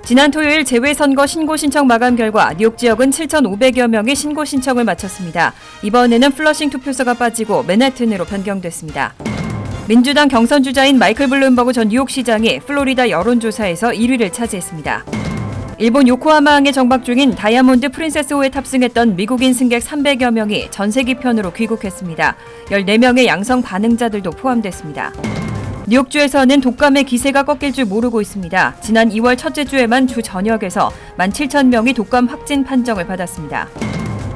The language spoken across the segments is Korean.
지난 토요일 재외선거 신고 신청 마감 결과 뉴욕 지역은 7,500여 명이 신고 신청을 마쳤습니다. 이번에는 플러싱 투표소가 빠지고 맨해튼으로 변경됐습니다. 민주당 경선 주자인 마이클 블룸버그 전 뉴욕시장이 플로리다 여론조사에서 1위를 차지했습니다. 일본 요코하마항에 정박 중인 다이아몬드 프린세스호에 탑승했던 미국인 승객 300여 명이 전세기편으로 귀국했습니다. 14명의 양성 반응자들도 포함됐습니다. 뉴욕주에서는 독감의 기세가 꺾일 줄 모르고 있습니다. 지난 2월 첫째 주에만 주 전역에서 17,000명이 독감 확진 판정을 받았습니다.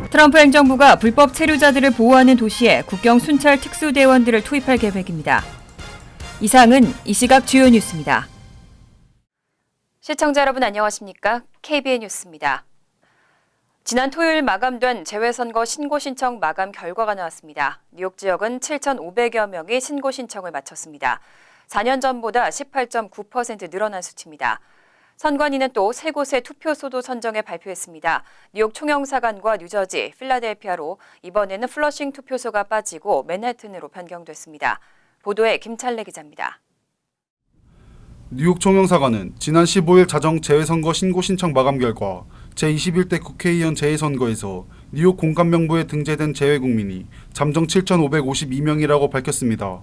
트럼프 행정부가 불법 체류자들을 보호하는 도시에 국경 순찰 특수대원들을 투입할 계획입니다. 이상은 이 시각 주요 뉴스입니다. 시청자 여러분 안녕하십니까? KBN 뉴스입니다. 지난 토요일 마감된 재외선거 신고 신청 마감 결과가 나왔습니다. 뉴욕 지역은 7,500여 명이 신고 신청을 마쳤습니다. 4년 전보다 18.9% 늘어난 수치입니다. 선관위는 또 3곳의 투표소도 선정해 발표했습니다. 뉴욕 총영사관과 뉴저지, 필라델피아로 이번에는 플러싱 투표소가 빠지고 맨해튼으로 변경됐습니다. 보도에 김찬래 기자입니다. 뉴욕 총영사관은 지난 15일 자정 재외선거 신고 신청 마감 결과 제21대 국회의원 재선거에서 뉴욕 공관명부에 등재된 재외국민이 잠정 7,552명이라고 밝혔습니다.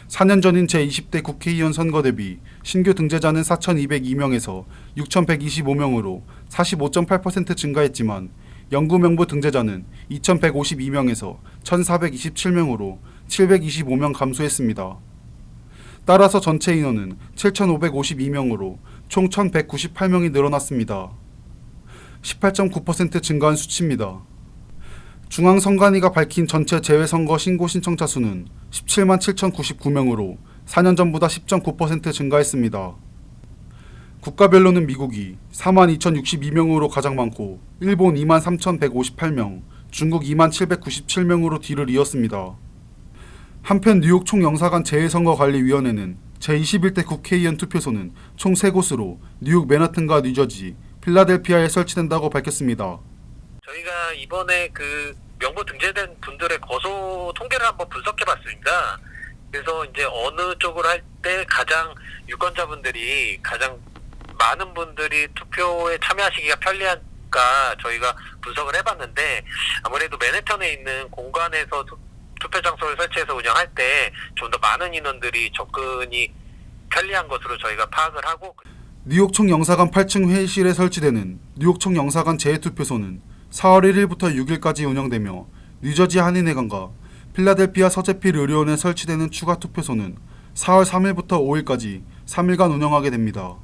4년 전인 제20대 국회의원 선거 대비 신규 등재자는 4,202명에서 6,125명으로 45.8% 증가했지만 영구명부 등재자는 2,152명에서 1,427명으로 725명 감소했습니다. 따라서 전체 인원은 7,552명으로 총 1,198명이 늘어났습니다. 18.9% 증가한 수치입니다. 중앙선관위가 밝힌 전체 재외선거 신고 신청자 수는 17만 7,099명으로 4년 전보다 10.9% 증가했습니다. 국가별로는 미국이 4만 2,062명으로 가장 많고 일본 2만 3,158명, 중국 2만 797명으로 뒤를 이었습니다. 한편 뉴욕 총영사관 재외선거관리위원회는 제21대 국회의원 투표소는 총 3곳으로 뉴욕 맨하튼과 뉴저지, 필라델피아에 설치된다고 밝혔습니다. 저희가 이번에 명부 등재된 분들의 거소 통계를 한번 분석해봤습니다. 그래서 이제 어느 쪽을 할 때 가장 유권자분들이 가장 많은 분들이 투표에 참여하시기가 편리할까 저희가 분석을 해봤는데 아무래도 맨해튼에 있는 공간에서 투표 장소를 설치해서 운영할 때 좀 더 많은 인원들이 접근이 편리한 것으로 저희가 파악을 하고 뉴욕 총영사관 8층 회의실에 설치되는 뉴욕 총영사관 재투표소는 4월 1일부터 6일까지 운영되며 뉴저지 한인회관과 필라델피아 서재필 의료원에 설치되는 추가 투표소는 4월 3일부터 5일까지 3일간 운영하게 됩니다.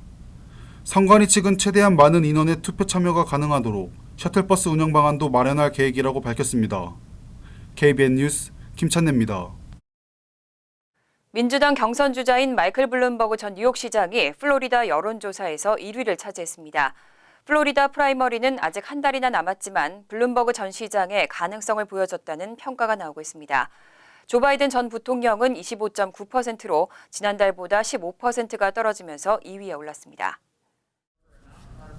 선관위 측은 최대한 많은 인원의 투표 참여가 가능하도록 셔틀버스 운영 방안도 마련할 계획이라고 밝혔습니다. KBN 뉴스 김찬래입니다. 민주당 경선 주자인 마이클 블룸버그 전 뉴욕시장이 플로리다 여론조사에서 1위를 차지했습니다. 플로리다 프라이머리는 아직 한 달이나 남았지만 블룸버그 전 시장의 가능성을 보여줬다는 평가가 나오고 있습니다. 조 바이든 전 부통령은 25.9%로 지난달보다 15%가 떨어지면서 2위에 올랐습니다.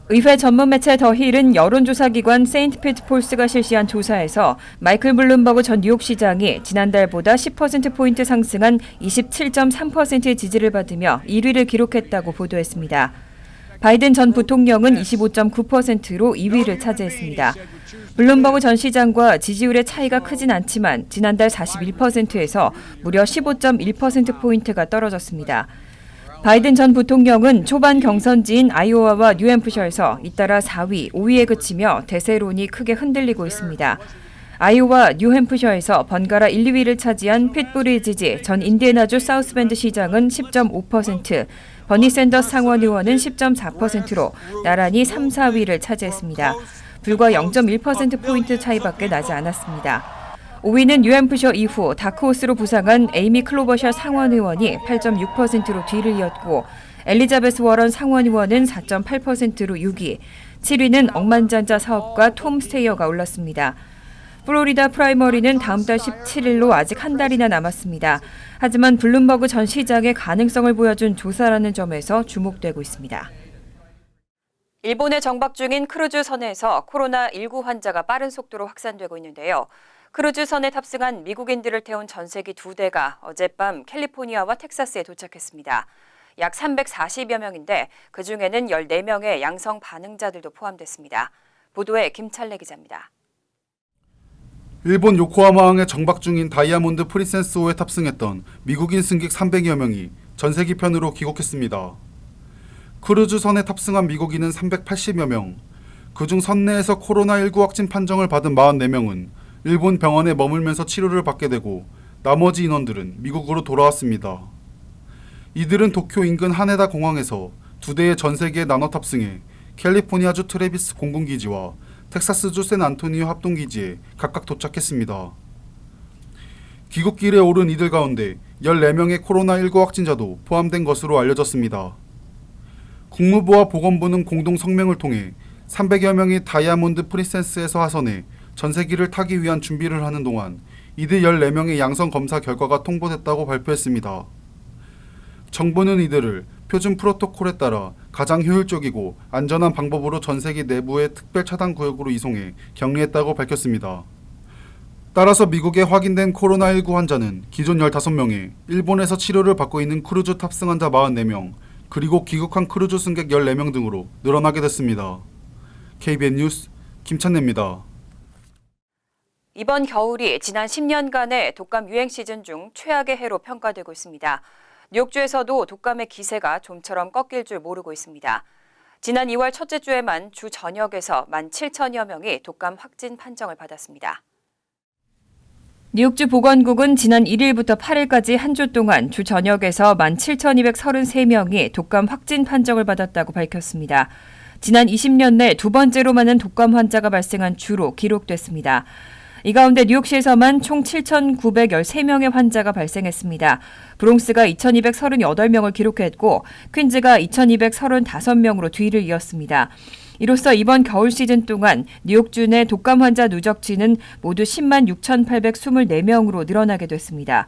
의회 전문 매체 더 힐은 여론조사 기관 세인트 피트 폴스가 실시한 조사에서 마이클 블룸버그 전 뉴욕시장이 지난달보다 10%포인트 상승한 27.3%의 지지를 받으며 1위를 기록했다고 보도했습니다. 바이든 전 부통령은 25.9%로 2위를 차지했습니다. 블룸버그 전 시장과 지지율의 차이가 크진 않지만 지난달 41%에서 무려 15.1%포인트가 떨어졌습니다. 바이든 전 부통령은 초반 경선지인 아이오와와 뉴햄프셔에서 잇따라 4위, 5위에 그치며 대세론이 크게 흔들리고 있습니다. 아이오와 뉴햄프셔에서 번갈아 1, 2위를 차지한 핏 부리지지 전 인디애나주 사우스밴드 시장은 10.5%, 버니 샌더스 상원 의원은 10.4%로 나란히 3, 4위를 차지했습니다. 불과 0.1%포인트 차이밖에 나지 않았습니다. 5위는 뉴햄프셔 이후 다크호스로 부상한 에이미 클로버셔 상원 의원이 8.6%로 뒤를 이었고 엘리자베스 워런 상원 의원은 4.8%로 6위, 7위는 억만장자 사업가 톰 스테이어가 올랐습니다. 플로리다 프라이머리는 다음 달 17일로 아직 한 달이나 남았습니다. 하지만 블룸버그 전 시장의 가능성을 보여준 조사라는 점에서 주목되고 있습니다. 일본에 정박 중인 크루즈선에서 코로나19 환자가 빠른 속도로 확산되고 있는데요. 크루즈선에 탑승한 미국인들을 태운 전세기 2대가 어젯밤 캘리포니아와 텍사스에 도착했습니다. 약 340여 명인데 그중에는 14명의 양성 반응자들도 포함됐습니다. 보도에 김찬래 기자입니다. 일본 요코하마항에 정박 중인 다이아몬드 프린세스호에 탑승했던 미국인 승객 300여 명이 전세기편으로 귀국했습니다. 크루즈선에 탑승한 미국인은 380여 명, 그중 선내에서 코로나19 확진 판정을 받은 44명은 일본 병원에 머물면서 치료를 받게 되고 나머지 인원들은 미국으로 돌아왔습니다. 이들은 도쿄 인근 하네다 공항에서 2대의 전세기에 나눠 탑승해 캘리포니아주 트래비스 공군기지와 텍사스주 샌안토니오 합동기지에 각각 도착했습니다. 귀국길에 오른 이들 가운데 14명의 코로나19 확진자도 포함된 것으로 알려졌습니다. 국무부와 보건부는 공동 성명을 통해 300여 명이 다이아몬드 프린세스에서 하선해 전세기를 타기 위한 준비를 하는 동안 이들 14명의 양성 검사 결과가 통보됐다고 발표했습니다. 정부는 이들을 표준 프로토콜에 따라 가장 효율적이고 안전한 방법으로 전세기 내부의 특별 차단 구역으로 이송해 격리했다고 밝혔습니다. 따라서 미국에 확인된 코로나19 환자는 기존 15명에 일본에서 치료를 받고 있는 크루즈 탑승 환자 44명, 그리고 귀국한 크루즈 승객 14명 등으로 늘어나게 됐습니다. KBN 뉴스 김찬래입니다. 이번 겨울이 지난 10년간의 독감 유행 시즌 중 최악의 해로 평가되고 있습니다. 뉴욕주에서도 독감의 기세가 좀처럼 꺾일 줄 모르고 있습니다. 지난 2월 첫째 주에만 주 전역에서 17,000여 명이 독감 확진 판정을 받았습니다. 뉴욕주 보건국은 지난 1일부터 8일까지 한 주 동안 주 전역에서 17,233명이 독감 확진 판정을 받았다고 밝혔습니다. 지난 20년 내 두 번째로 많은 독감 환자가 발생한 주로 기록됐습니다. 이 가운데 뉴욕시에서만 총 7,913명의 환자가 발생했습니다. 브롱스가 2,238명을 기록했고 퀸즈가 2,235명으로 뒤를 이었습니다. 이로써 이번 겨울 시즌 동안 뉴욕주 내 독감 환자 누적치는 모두 10만 6,824명으로 늘어나게 됐습니다.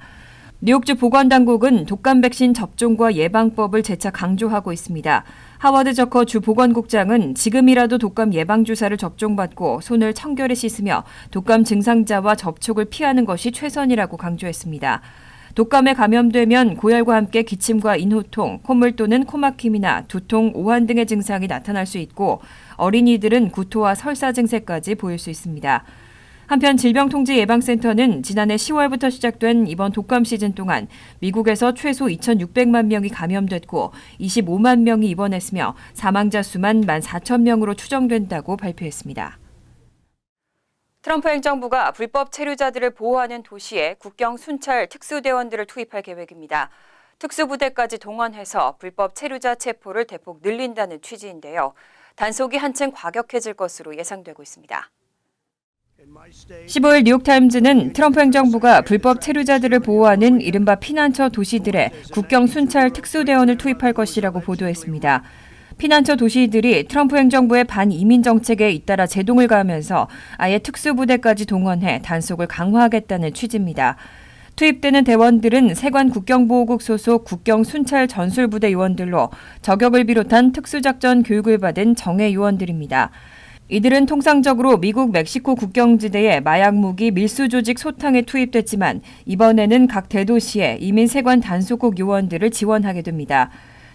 뉴욕주 보건당국은 독감 백신 접종과 예방법을 재차 강조하고 있습니다. 하워드 저커 주 보건국장은 지금이라도 독감 예방주사를 접종받고 손을 청결히 씻으며 독감 증상자와 접촉을 피하는 것이 최선이라고 강조했습니다. 독감에 감염되면 고열과 함께 기침과 인후통, 콧물 또는 코막힘이나 두통, 오한 등의 증상이 나타날 수 있고 어린이들은 구토와 설사 증세까지 보일 수 있습니다. 한편 질병통제예방센터는 지난해 10월부터 시작된 이번 독감 시즌 동안 미국에서 최소 2,600만 명이 감염됐고 25만 명이 입원했으며 사망자 수만 14,000명으로 추정된다고 발표했습니다. 트럼프 행정부가 불법 체류자들을 보호하는 도시에 국경 순찰 특수대원들을 투입할 계획입니다. 특수부대까지 동원해서 불법 체류자 체포를 대폭 늘린다는 취지인데요. 단속이 한층 과격해질 것으로 예상되고 있습니다. 15일 뉴욕타임즈는 트럼프 행정부가 불법 체류자들을 보호하는 이른바 피난처 도시들에 국경 순찰 특수대원을 투입할 것이라고 보도했습니다. 피난처 도시들이 트럼프 행정부의 반이민 정책에 잇따라 제동을 가하면서 아예 특수부대까지 동원해 단속을 강화하겠다는 취지입니다. 투입되는 대원들은 세관 국경보호국 소속 국경 순찰 전술부대 요원들로 저격을 비롯한 특수작전 교육을 받은 정예 요원들입니다. 이들은 통상적으로 미국 멕시코 국경지대에 마약 무기 밀수 조직 소탕에 투입됐지만 이번에는 각 대도시에 이민 세관 단속국 요원들을 지원하게 됩니다.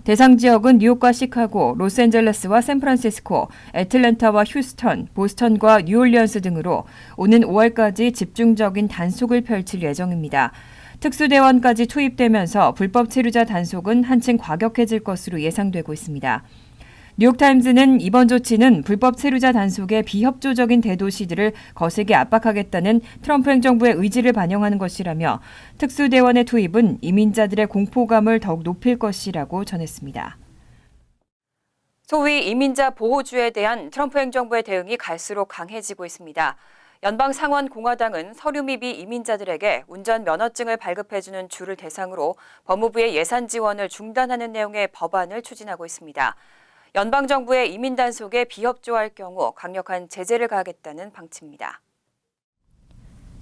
대상 지역은 뉴욕과 시카고, 로스앤젤레스와 샌프란시스코, 애틀랜타와 휴스턴, 보스턴과 뉴올리언스 등으로 오는 5월까지 집중적인 단속을 펼칠 예정입니다. 특수대원까지 투입되면서 불법 체류자 단속은 한층 과격해질 것으로 예상되고 있습니다. 뉴욕타임즈는 이번 조치는 불법 체류자 단속에 비협조적인 대도시들을 거세게 압박하겠다는 트럼프 행정부의 의지를 반영하는 것이라며 특수대원의 투입은 이민자들의 공포감을 더욱 높일 것이라고 전했습니다. 소위 이민자 보호주에 대한 트럼프 행정부의 대응이 갈수록 강해지고 있습니다. 연방상원공화당은 서류 미비 이민자들에게 운전 면허증을 발급해주는 주를 대상으로 법무부의 예산 지원을 중단하는 내용의 법안을 추진하고 있습니다. 연방정부의 이민 단속에 비협조할 경우 강력한 제재를 가하겠다는 방침입니다.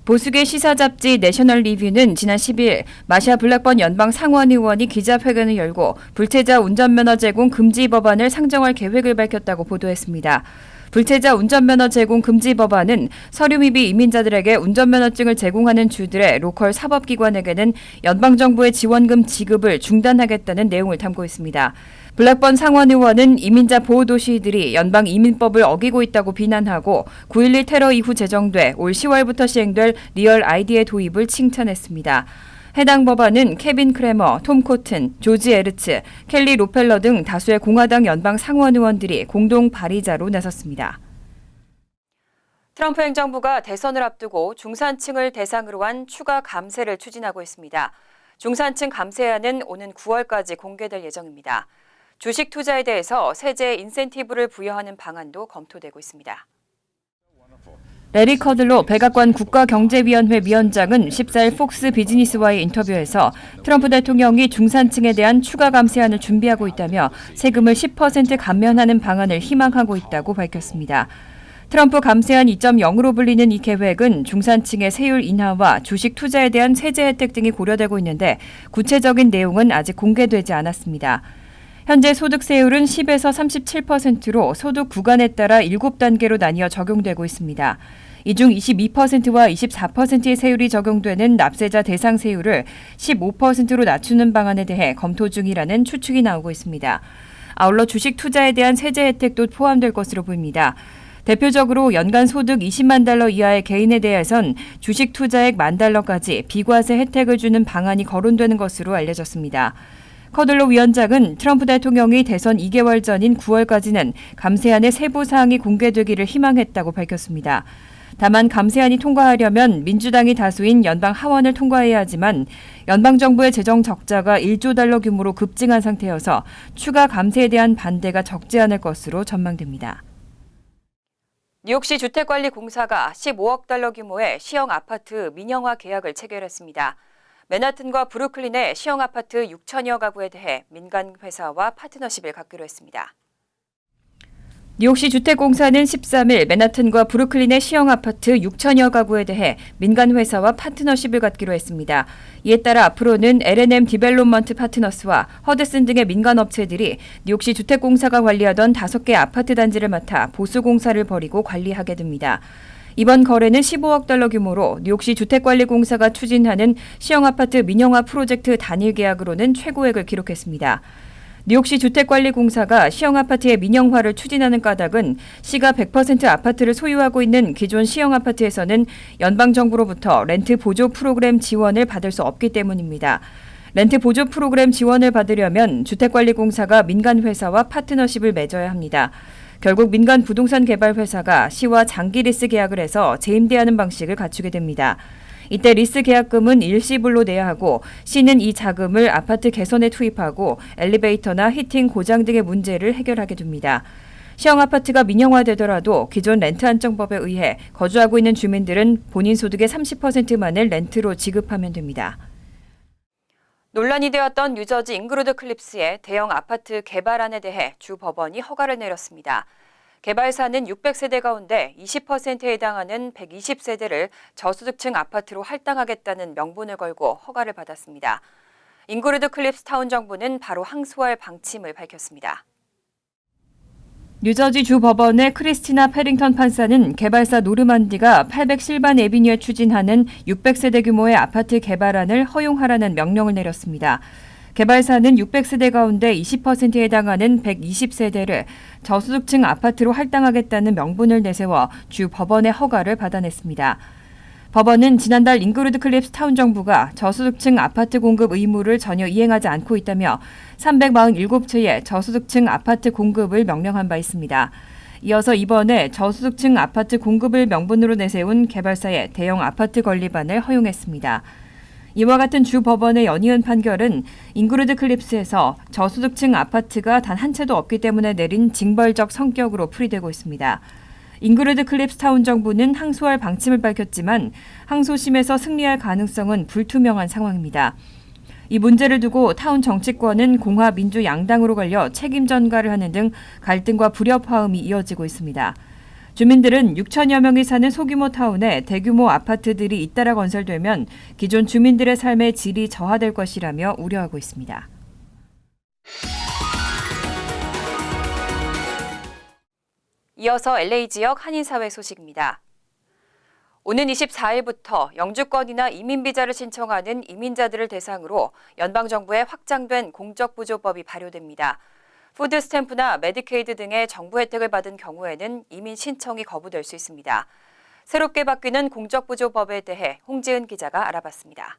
보수계 시사 잡지 내셔널 리뷰는 지난 10일 마샤 블랙번 연방 상원 의원이 기자회견을 열고 불체자 운전면허 제공 금지 법안을 상정할 계획을 밝혔다고 보도했습니다. 불체자 운전면허 제공 금지 법안은 서류 미비 이민자들에게 운전면허증을 제공하는 주들의 로컬 사법기관에게는 연방정부의 지원금 지급을 중단하겠다는 내용을 담고 있습니다. 블랙번 상원 의원은 이민자 보호도시들이 연방 이민법을 어기고 있다고 비난하고 9.11 테러 이후 제정돼 올 10월부터 시행될 리얼 아이디의 도입을 칭찬했습니다. 해당 법안은 케빈 크레머, 톰 코튼, 조지 에르츠, 켈리 로펠러 등 다수의 공화당 연방 상원 의원들이 공동 발의자로 나섰습니다. 트럼프 행정부가 대선을 앞두고 중산층을 대상으로 한 추가 감세를 추진하고 있습니다. 중산층 감세안은 오는 9월까지 공개될 예정입니다. 주식 투자에 대해서 세제 인센티브를 부여하는 방안도 검토되고 있습니다. 레리 커들로 백악관 국가경제위원회 위원장은 14일 폭스 비즈니스와의 인터뷰에서 트럼프 대통령이 중산층에 대한 추가 감세안을 준비하고 있다며 세금을 10% 감면하는 방안을 희망하고 있다고 밝혔습니다. 트럼프 감세안 2.0으로 불리는 이 계획은 중산층의 세율 인하와 주식 투자에 대한 세제 혜택 등이 고려되고 있는데 구체적인 내용은 아직 공개되지 않았습니다. 현재 소득세율은 10에서 37%로 소득 구간에 따라 7단계로 나뉘어 적용되고 있습니다. 이 중 22%와 24%의 세율이 적용되는 납세자 대상 세율을 15%로 낮추는 방안에 대해 검토 중이라는 추측이 나오고 있습니다. 아울러 주식 투자에 대한 세제 혜택도 포함될 것으로 보입니다. 대표적으로 연간 소득 20만 달러 이하의 개인에 대해선 주식 투자액 $10,000까지 비과세 혜택을 주는 방안이 거론되는 것으로 알려졌습니다. 커들로 위원장은 트럼프 대통령이 대선 2개월 전인 9월까지는 감세안의 세부 사항이 공개되기를 희망했다고 밝혔습니다. 다만 감세안이 통과하려면 민주당이 다수인 연방 하원을 통과해야 하지만 연방정부의 재정 적자가 1조 달러 규모로 급증한 상태여서 추가 감세에 대한 반대가 적지 않을 것으로 전망됩니다. 뉴욕시 주택관리공사가 15억 달러 규모의 시형 아파트 민영화 계약을 체결했습니다. 맨하튼과 브루클린의 시형 아파트 6천여 가구에 대해 민간 회사와 파트너십을 갖기로 했습니다. 뉴욕시 주택공사는 13일 맨하튼과 브루클린의 시형 아파트 6천여 가구에 대해 민간 회사와 파트너십을 갖기로 했습니다. 이에 따라 앞으로는 L&M 디벨롭먼트 파트너스와 허드슨 등의 민간 업체들이 뉴욕시 주택공사가 관리하던 5개 아파트 단지를 맡아 보수공사를 벌이고 관리하게 됩니다. 이번 거래는 15억 달러 규모로 뉴욕시 주택관리공사가 추진하는 시형 아파트 민영화 프로젝트 단일 계약으로는 최고액을 기록했습니다. 뉴욕시 주택관리공사가 시형 아파트의 민영화를 추진하는 까닭은 시가 100% 아파트를 소유하고 있는 기존 시형 아파트에서는 연방정부로부터 렌트 보조 프로그램 지원을 받을 수 없기 때문입니다. 렌트 보조 프로그램 지원을 받으려면 주택관리공사가 민간 회사와 파트너십을 맺어야 합니다. 결국 민간 부동산 개발 회사가 시와 장기 리스 계약을 해서 재임대하는 방식을 갖추게 됩니다. 이때 리스 계약금은 일시불로 내야 하고 시는 이 자금을 아파트 개선에 투입하고 엘리베이터나 히팅 고장 등의 문제를 해결하게 됩니다. 시형 아파트가 민영화되더라도 기존 렌트 안정법에 의해 거주하고 있는 주민들은 본인 소득의 30%만을 렌트로 지급하면 됩니다. 논란이 되었던 뉴저지 잉그루드 클립스의 대형 아파트 개발안에 대해 주 법원이 허가를 내렸습니다. 개발사는 600세대 가운데 20%에 해당하는 120세대를 저소득층 아파트로 할당하겠다는 명분을 걸고 허가를 받았습니다. 잉그루드 클립스 타운 정부는 바로 항소할 방침을 밝혔습니다. 뉴저지 주 법원의 크리스티나 페링턴 판사는 개발사 노르만디가 800 실반 애비뉴에 추진하는 600세대 규모의 아파트 개발안을 허용하라는 명령을 내렸습니다. 개발사는 600세대 가운데 20%에 해당하는 120세대를 저소득층 아파트로 할당하겠다는 명분을 내세워 주 법원의 허가를 받아냈습니다. 법원은 지난달 잉그루드 클립스 타운 정부가 저소득층 아파트 공급 의무를 전혀 이행하지 않고 있다며 347채의 저소득층 아파트 공급을 명령한 바 있습니다. 이어서 이번에 저소득층 아파트 공급을 명분으로 내세운 개발사의 대형 아파트 건립안을 허용했습니다. 이와 같은 주 법원의 연이은 판결은 잉그루드 클립스에서 저소득층 아파트가 단 한 채도 없기 때문에 내린 징벌적 성격으로 풀이되고 있습니다. 잉그루드 클립스 타운 정부는 항소할 방침을 밝혔지만 항소심에서 승리할 가능성은 불투명한 상황입니다. 이 문제를 두고 타운 정치권은 공화 민주 양당으로 갈려 책임 전가를 하는 등 갈등과 불협화음이 이어지고 있습니다. 주민들은 6천여 명이 사는 소규모 타운에 대규모 아파트들이 잇따라 건설되면 기존 주민들의 삶의 질이 저하될 것이라며 우려하고 있습니다. 이어서 LA 지역 한인사회 소식입니다. 오는 24일부터 영주권이나 이민비자를 신청하는 이민자들을 대상으로 연방정부의 확장된 공적부조법이 발효됩니다. 푸드스탬프나 메디케이드 등의 정부 혜택을 받은 경우에는 이민 신청이 거부될 수 있습니다. 새롭게 바뀌는 공적부조법에 대해 홍지은 기자가 알아봤습니다.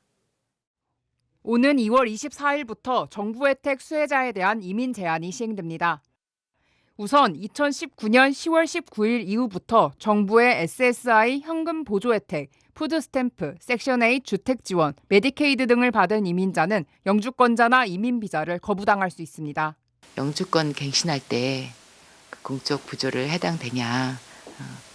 오는 2월 24일부터 정부 혜택 수혜자에 대한 이민 제한이 시행됩니다. 우선 2019년 10월 19일 이후부터 정부의 SSI 현금 보조 혜택, 푸드스탬프, 섹션 8 주택 지원, 메디케이드 등을 받은 이민자는 영주권자나 이민 비자를 거부당할 수 있습니다. 영주권 갱신할 때 공적 부조를 해당되냐,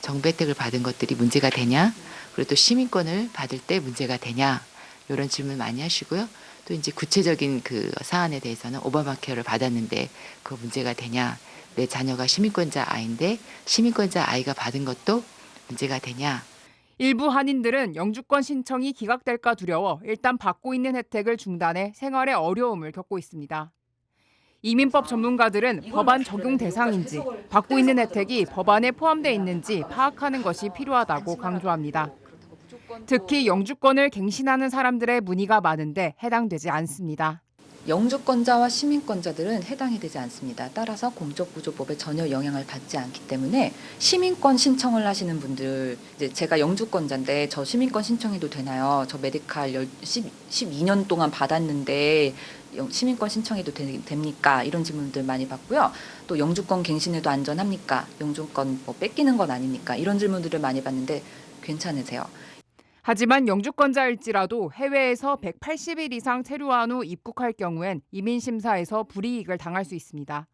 정부 혜택을 받은 것들이 문제가 되냐, 그리고 또 시민권을 받을 때 문제가 되냐, 이런 질문 많이 하시고요. 또 이제 구체적인 그 사안에 대해서는 오바마 케어를 받았는데 그 문제가 되냐, 내 자녀가 시민권자 아이인데 시민권자 아이가 받은 것도 문제가 되냐. 일부 한인들은 영주권 신청이 기각될까 두려워 일단 받고 있는 혜택을 중단해 생활에 어려움을 겪고 있습니다. 이민법 전문가들은 법안 적용 대상인지, 받고 있는 혜택이 법안에 포함되어 있는지 파악하는 것이 필요하다고 강조합니다. 특히 영주권을 갱신하는 사람들의 문의가 많은데 해당되지 않습니다. 영주권자와 시민권자들은 해당이 되지 않습니다. 따라서 공적부조법에 전혀 영향을 받지 않기 때문에 시민권 신청을 하시는 분들, 이제 제가 영주권자인데 저 시민권 신청해도 되나요? 저 메디칼 12년 동안 받았는데 시민권 신청해도 됩니까? 이런 질문들 많이 받고요. 또 영주권 갱신해도 안전합니까? 영주권 뭐 뺏기는 건 아닙니까? 이런 질문들을 많이 받는데 괜찮으세요? 하지만 영주권자일지라도 해외에서 180일 이상 체류한 후 입국할 경우엔 이민심사에서 불이익을 당할 수 있습니다.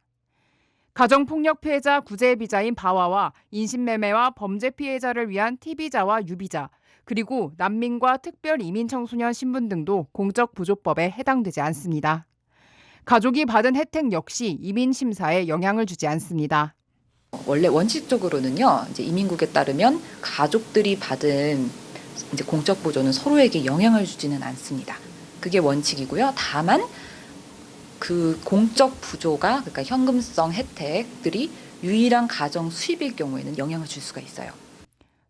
가정폭력 피해자 구제 비자인 바와와 인신매매와 범죄 피해자를 위한 T비자와 U비자, 그리고 난민과 특별 이민 청소년 신분 등도 공적부조법에 해당되지 않습니다. 가족이 받은 혜택 역시 이민심사에 영향을 주지 않습니다. 원래 원칙적으로는요, 이제 이민국에 따르면 가족들이 받은 이제 공적 보조는 서로에게 영향을 주지는 않습니다. 그게 원칙이고요. 다만 그 공적 부조가, 그러니까 현금성 혜택들이 유일한 가정 수입일 경우에는 영향을 줄 수가 있어요.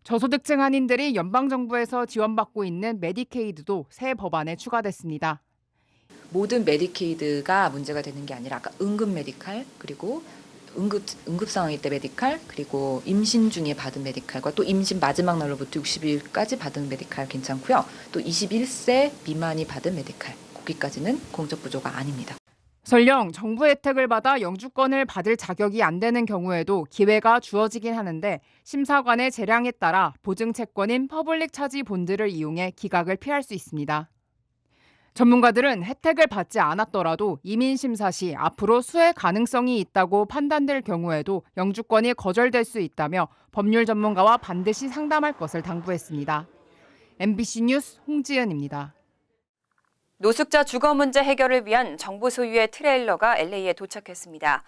저소득층 한인들이 연방정부에서 지원받고 있는 메디케이드도 새 법안에 추가됐습니다. 모든 메디케이드가 문제가 되는 게 아니라 아까 응급 메디칼, 그리고 응급 상황일 때 메디칼, 그리고 임신 중에 받은 메디칼과 또 임신 마지막 날로부터 60일까지 받은 메디칼 괜찮고요. 또 21세 미만이 받은 메디칼, 거기까지는 공적 부조가 아닙니다. 설령 정부 혜택을 받아 영주권을 받을 자격이 안 되는 경우에도 기회가 주어지긴 하는데 심사관의 재량에 따라 보증 채권인 퍼블릭 차지 본드를 이용해 기각을 피할 수 있습니다. 전문가들은 혜택을 받지 않았더라도 이민 심사 시 앞으로 수혜 가능성이 있다고 판단될 경우에도 영주권이 거절될 수 있다며 법률 전문가와 반드시 상담할 것을 당부했습니다. MBC 뉴스 홍지은입니다. 노숙자 주거 문제 해결을 위한 정부 소유의 트레일러가 LA에 도착했습니다.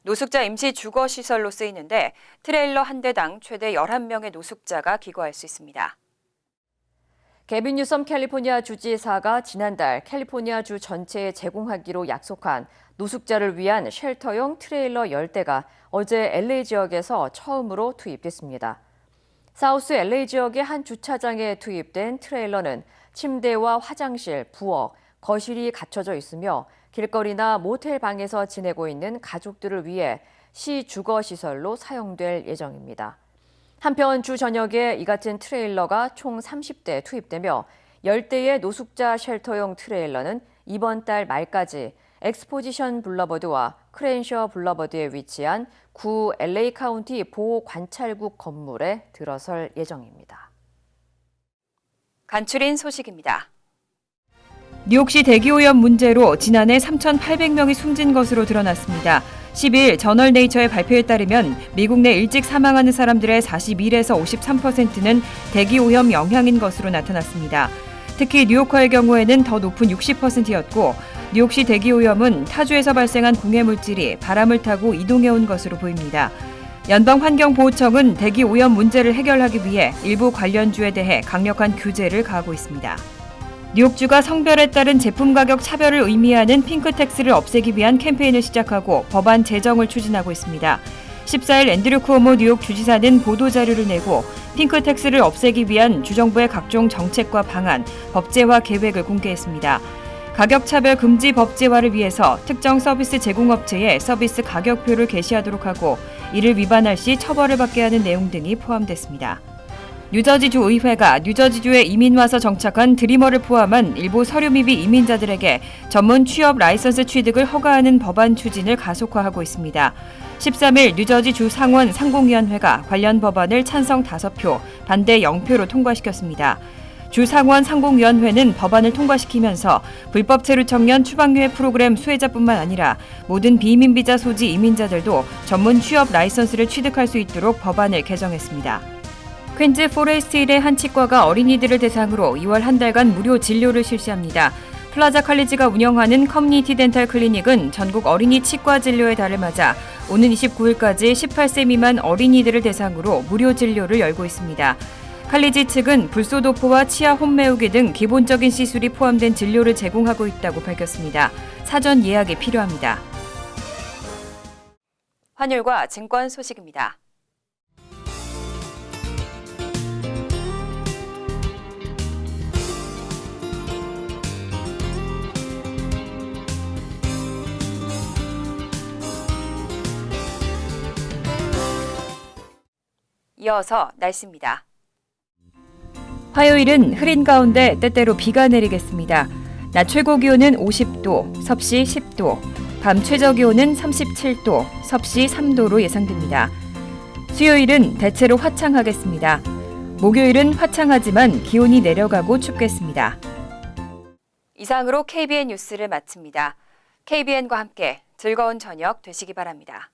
노숙자 임시 주거 시설로 쓰이는데 트레일러 한 대당 최대 11명의 노숙자가 기거할 수 있습니다. 게빈 뉴섬 캘리포니아 주지사가 지난달 캘리포니아 주 전체에 제공하기로 약속한 노숙자를 위한 쉘터용 트레일러 10대가 어제 LA 지역에서 처음으로 투입됐습니다. 사우스 LA 지역의 한 주차장에 투입된 트레일러는 침대와 화장실, 부엌, 거실이 갖춰져 있으며 길거리나 모텔 방에서 지내고 있는 가족들을 위해 시 주거시설로 사용될 예정입니다. 한편 주 저녁에 이 같은 트레일러가 총 30대 투입되며 10대의 노숙자 쉘터용 트레일러는 이번 달 말까지 엑스포지션 블러버드와 크렌셔 블러버드에 위치한 구 LA 카운티 보호관찰국 건물에 들어설 예정입니다. 간추린 소식입니다. 뉴욕시 대기오염 문제로 지난해 3,800명이 숨진 것으로 드러났습니다. 10일 저널 네이처의 발표에 따르면 미국 내 일찍 사망하는 사람들의 41에서 53%는 대기오염 영향인 것으로 나타났습니다. 특히 뉴요커의 경우에는 더 높은 60%였고 뉴욕시 대기오염은 타주에서 발생한 공해물질이 바람을 타고 이동해온 것으로 보입니다. 연방환경보호청은 대기오염 문제를 해결하기 위해 일부 관련주에 대해 강력한 규제를 가하고 있습니다. 뉴욕주가 성별에 따른 제품 가격 차별을 의미하는 핑크택스를 없애기 위한 캠페인을 시작하고 법안 제정을 추진하고 있습니다. 14일 앤드류 쿠오모 뉴욕 주지사는 보도자료를 내고 핑크택스를 없애기 위한 주정부의 각종 정책과 방안, 법제화 계획을 공개했습니다. 가격차별 금지 법제화를 위해서 특정 서비스 제공업체에 서비스 가격표를 게시하도록 하고 이를 위반할 시 처벌을 받게 하는 내용 등이 포함됐습니다. 뉴저지주 의회가 뉴저지주에 이민 와서 정착한 드리머를 포함한 일부 서류미비 이민자들에게 전문 취업 라이선스 취득을 허가하는 법안 추진을 가속화하고 있습니다. 13일 뉴저지주 상원 상공위원회가 관련 법안을 찬성 5표, 반대 0표로 통과시켰습니다. 주 상원 상공위원회는 법안을 통과시키면서 불법 체류 청년 추방유예 프로그램 수혜자뿐만 아니라 모든 비이민 비자 소지 이민자들도 전문 취업 라이선스를 취득할 수 있도록 법안을 개정했습니다. 퀸즈 포레스트힐의 한 치과가 어린이들을 대상으로 2월 한 달간 무료 진료를 실시합니다. 플라자 칼리지가 운영하는 커뮤니티 덴탈 클리닉은 전국 어린이 치과 진료의 달을 맞아 오는 29일까지 18세 미만 어린이들을 대상으로 무료 진료를 열고 있습니다. 칼리지 측은 불소도포와 치아 홈메우기 등 기본적인 시술이 포함된 진료를 제공하고 있다고 밝혔습니다. 사전 예약이 필요합니다. 환율과 증권 소식입니다. 이어서 날씨입니다. 화요일은 흐린 가운데 때때로 비가 내리겠습니다. 낮 최고 기온은 50도, 섭씨 10도, 밤 최저 기온은 37도, 섭씨 3도로 예상됩니다. 수요일은 대체로 화창하겠습니다. 목요일은 화창하지만 기온이 내려가고 춥겠습니다. 이상으로 KBN 뉴스를 마칩니다. KBN과 함께 즐거운 저녁 되시기 바랍니다.